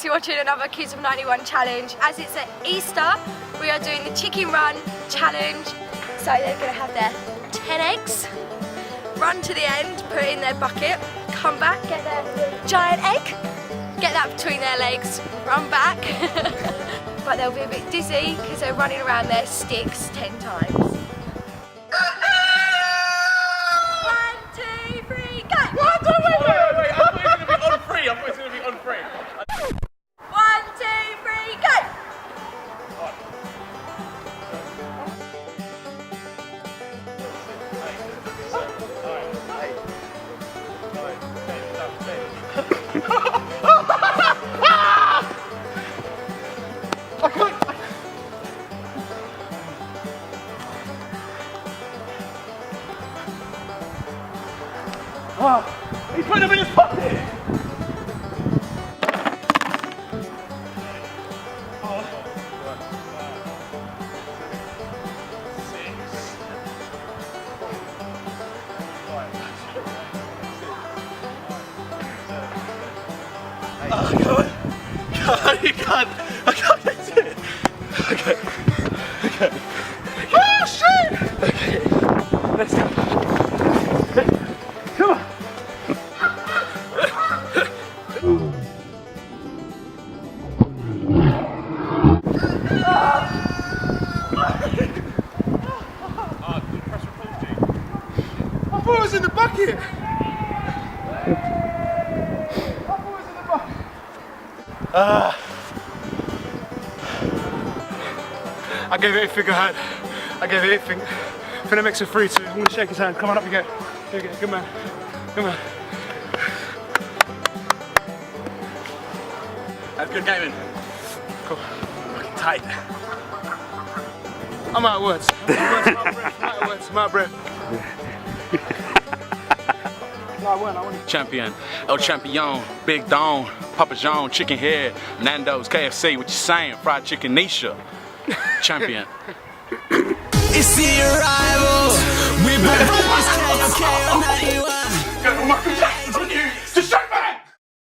You're watching another Kids of 91 challenge. As it's at Easter, we are doing the chicken run challenge. So they're going to have their 10 eggs, run to the end, put it in their bucket, come back, get their giant egg, get that between their legs, run back. But they'll be a bit dizzy because they're running around their sticks 10 times. 1, 2, 3, go! What? Wait, I thought it was going to be on free. I thought it was going to be on free. 1, 2, 3, go! He's putting them in his pocket! You can't. I can't get to it. Okay. Oh shit! Okay. Let's go. Come on. I thought it was in the bucket. I gave it a figure hand. I gave it a thing. For the mix of 3, 2. I'm gonna shake his hand. Come on, up you go. Here you go. Good man. Good man. Have a good game in. Cool. Fucking tight. I'm out of words. I'm out of words. I'm out of breath. No, I won't. Champion, El Champion, Big Don, Papa John, Chicken Head, Nando's, KFC, what you saying? Fried Chicken Nisha. Champion. It's the arrival. We both